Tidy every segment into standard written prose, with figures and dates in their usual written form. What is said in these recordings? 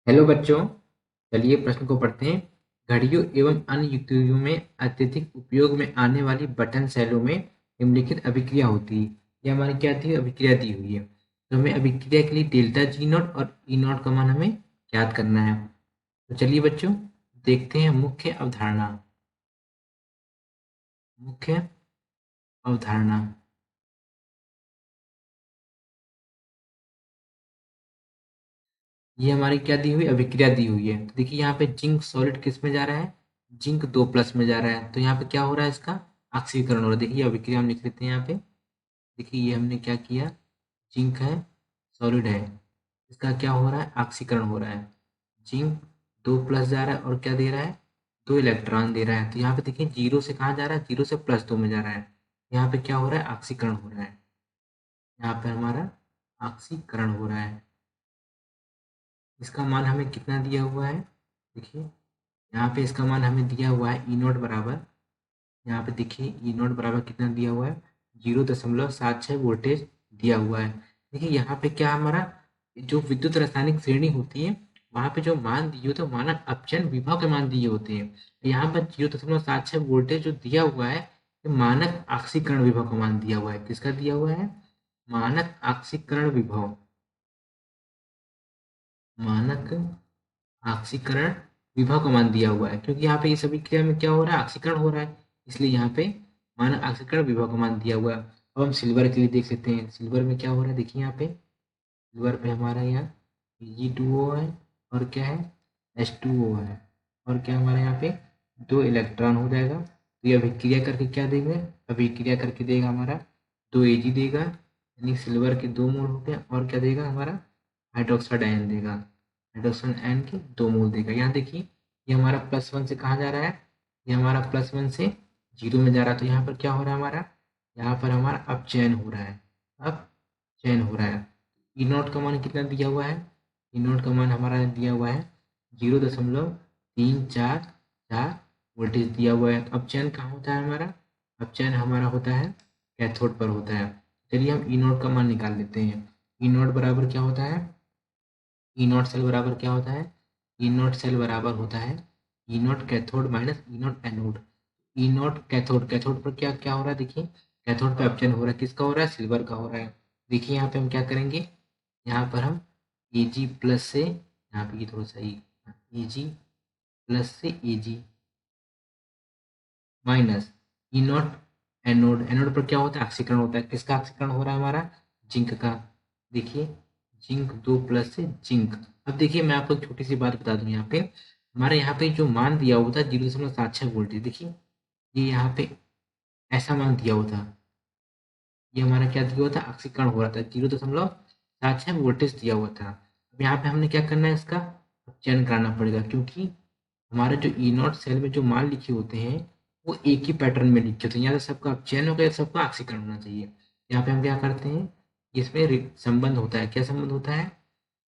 Hello बच्चों, चलिए प्रश्न को पढ़ते हैं। घड़ियों एवं अन्य युक्तियों में अत्यधिक उपयोग में आने वाली बटन सेलों में निम्नलिखित अभिक्रिया होती है। ये हमारी क्या थी? अभिक्रिया दी हुई है। तो हमें अभिक्रिया के लिए डेल्टा जी नॉट और ई नॉट का मान हमें ज्ञात करना है। तो चलिए बच्चों, देखते हैं मुख्य अवधारणा। मुख्य अवधारणा ये हमारी क्या दी हुई? अभिक्रिया दी हुई है। तो देखिए यहाँ पे जिंक सॉलिड किस में जा रहा है? जिंक 2+ में जा रहा है। तो यहाँ पे क्या हो रहा है? इसका ऑक्सीकरण हो रहा है। देखिए अभिक्रिया हम लिख लेते हैं यहाँ पे। देखिए ये हमने क्या किया? जिंक है, सॉलिड है, इसका क्या हो रहा है? ऑक्सीकरण हो रहा है। जिंक 2+ जा रहा है और क्या दे रहा है? 2 इलेक्ट्रॉन दे रहा है। तो यहाँ पे देखिए जीरो से कहाँ जा रहा है? जीरो से +2 में जा रहा है। यहाँ पे क्या हो रहा है? ऑक्सीकरण हो रहा है। यहाँ पे हमारा ऑक्सीकरण हो रहा है। इसका मान हमें कितना दिया हुआ है? देखिए यहाँ पे इसका मान हमें दिया हुआ है ई नॉट बराबर, यहाँ पे देखिए ई नॉट बराबर कितना दिया हुआ है? 0.76 वोल्टेज दिया हुआ है। देखिए यहाँ पे क्या हमारा जो विद्युत रासायनिक श्रेणी होती है, वहाँ पे जो मान दिए होते हैं मानक अपचयन विभव के मान दिए होते हैं। यहाँ पर 0.76 वोल्टेज जो दिया हुआ है, ये मानक ऑक्सीकरण विभव का मान दिया हुआ है। किसका दिया हुआ है? मानक ऑक्सीकरण विभव। मानक ऑक्सीकरण विभव का मान दिया हुआ है, क्योंकि यहाँ पे ये सभी क्रिया में क्या हो रहा है? ऑक्सीकरण हो रहा है, इसलिए यहाँ पे मानक ऑक्सीकरण विभव का मान दिया हुआ है। अब हम सिल्वर के लिए देख सकते हैं। सिल्वर में क्या हो रहा है? देखिए यहाँ पे सिल्वर पे हमारा यहाँ Ag2O है और क्या है? H2O है। और क्या हमारे यहाँ पे 2 इलेक्ट्रॉन हो जाएगा। तो ये अभिक्रिया करके क्या देंगे? अभिक्रिया करके देगा हमारा 2Ag देगा, यानी सिल्वर के 2 मोल हो गए। और क्या देगा? हमारा हाइड्रोक्साइड आयन देगा। हाइड्रोक्साइड आयन के 2 मोल देगा। यहाँ देखिए ये हमारा +1 से कहाँ जा रहा है? ये हमारा +1 से 0 में जा रहा है। तो यहाँ पर क्या हो रहा है हमारा? यहाँ पर हमारा अपचयन हो रहा है। अपचयन हो रहा है। ई नॉट का मान कितना दिया हुआ है? ई नॉट का मान हमारा दिया हुआ है 0.344 वोल्टेज दिया हुआ है। अपचयन कहाँ होता है हमारा? अपचयन हमारा होता है कैथोड पर होता है। चलिए हम ई नॉट का मान निकाल लेते हैं। ई नॉट बराबर क्या होता है? ई नॉट सेल बराबर क्या होता है? ई नॉट सेल बराबर होता है E nought cathode minus E nought anode. E nought cathode, cathode पर क्या क्या हो रहा है? देखिए कैथोड पे अपचयन हो रहा है। किसका हो रहा है? सिल्वर का हो रहा है। देखिए यहाँ पे हम क्या करेंगे? यहाँ पर हम Ag+ से, यहाँ पे ये थोड़ा सा Ag+ से Ag minus E nought anode. Anode पर क्या होता है? ऑक्सीकरण होता है। किसका ऑक्सीकरण हो रहा है हमारा? जिंक का। देखिए जिंक 2+ से जिंक। अब देखिए मैं आपको एक छोटी सी बात बता दूं। यहाँ पे हमारे यहाँ पे जो मान दिया हुआ था 0.76 वोल्ट, देखिए ये यहाँ पे ऐसा मान दिया हुआ था। ये हमारा क्या दिया हुआ था? ऑक्सीकरण हो रहा था। 0.76 वोल्टेज दिया हुआ था। अब यहाँ पे हमने क्या करना है? इसका चयन कराना पड़ेगा, क्योंकि हमारे जो ई नॉट सेल में जो मान लिखे होते हैं वो एक ही पैटर्न में लिखे होते हैं। यहाँ से सबका चयन होगा, सबका ऑक्सीकरण होना चाहिए। यहाँ पे हम क्या करते हैं? इसमें संबंध होता है। क्या संबंध होता है?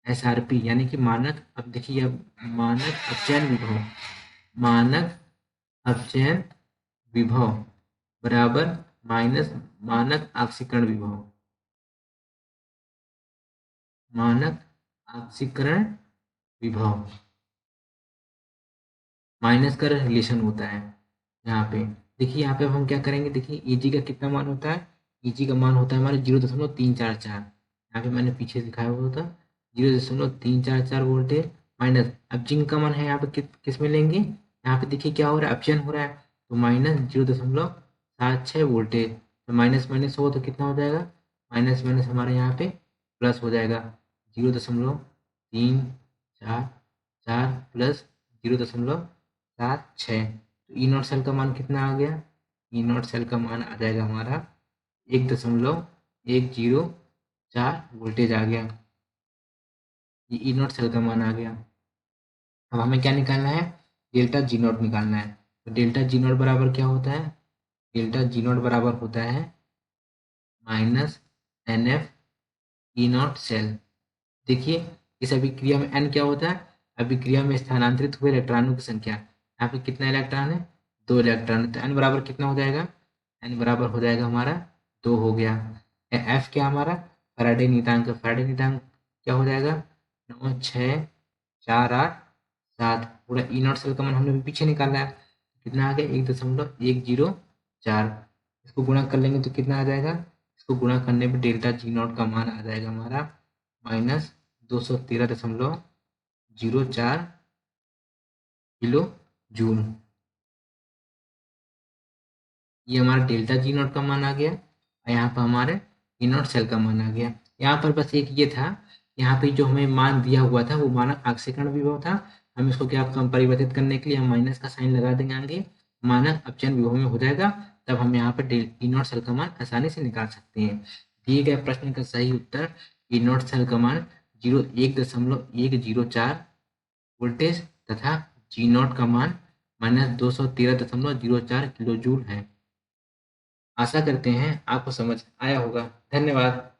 SRP, यानी कि मानक। अब देखिए अब मानक अपचयन विभव, मानक अपचयन विभव बराबर माइनस मानक ऑक्सीकरण विभव। मानक ऑक्सीकरण विभव माइनस का रिलेशन होता है यहाँ पे। देखिए यहाँ पे अब हम क्या करेंगे? देखिए Ag का कितना मान होता है? Ag का मान होता है हमारे 0.344। यहाँ पे मैंने पीछे दिखाया हुआ था 0.344 वोल्टेज माइनस। अब जिंक का मान है यहाँ पे किस में लेंगे? यहाँ पे देखिए क्या हो रहा है? अपचयन हो रहा है। तो -0.76 वोल्टेज। तो माइनस माइनस हो तो कितना हो जाएगा? माइनस माइनस हमारे यहाँ पे प्लस हो जाएगा। 0.344 प्लस 0.76। तो ई नॉट सेल का मान कितना आ गया? ई नॉट सेल का मान आ जाएगा हमारा 1.104 वोल्टेज आ गया। ये ई नॉट सेल का मान आ गया। अब हमें क्या निकालना है? डेल्टा जी नॉट निकालना है। तो डेल्टा जी नॉट बराबर क्या होता है? डेल्टा जी नॉट बराबर होता है -NF ई नॉट सेल। देखिए इस अभिक्रिया में n क्या होता है? अभिक्रिया में स्थानांतरित हुए इलेक्ट्रॉनों की संख्या। यहाँ पे कितना इलेक्ट्रॉन है? 2 इलेक्ट्रॉन। तो n बराबर कितना हो जाएगा? n बराबर हो जाएगा हमारा 2 हो गया। f क्या हमारा? फैराडे नीयतांक। फैराडे नीयतांक क्या हो जाएगा? 9, 6, 487 पूरा ई नॉट सेल का मान हमने भी पीछे निकाला है, कितना आ गया 1.104। इसको गुणा कर लेंगे तो कितना आ जाएगा, इसको गुणा करने पे डेल्टा जी नॉट का मान आ जाएगा हमारा -213.04 किलो जूल। ये हमारा डेल्टा जी नॉट का मान आ गया और यहाँ पर हमारे ई नॉट सेल का मान आ गया। यहाँ पर बस एक ये था, यहाँ पे जो हमें मान दिया हुआ था वो मानक आक्सीकरण विभव था, हम इसको क्या कम परिवर्तित करने के लिए हम माइनस का साइन लगा देंगे आगे, मानक अपचयन विभव में हो जाएगा, तब हम यहाँ पर ई नॉट सेल का मान आसानी से निकाल सकते हैं। दिए गए प्रश्न का सही उत्तर ई नॉट सेल का मान 1.104 वोल्टेज तथा जी नॉट का मान -213.04 किलो जूल है। आशा करते हैं आपको समझ आया होगा। धन्यवाद।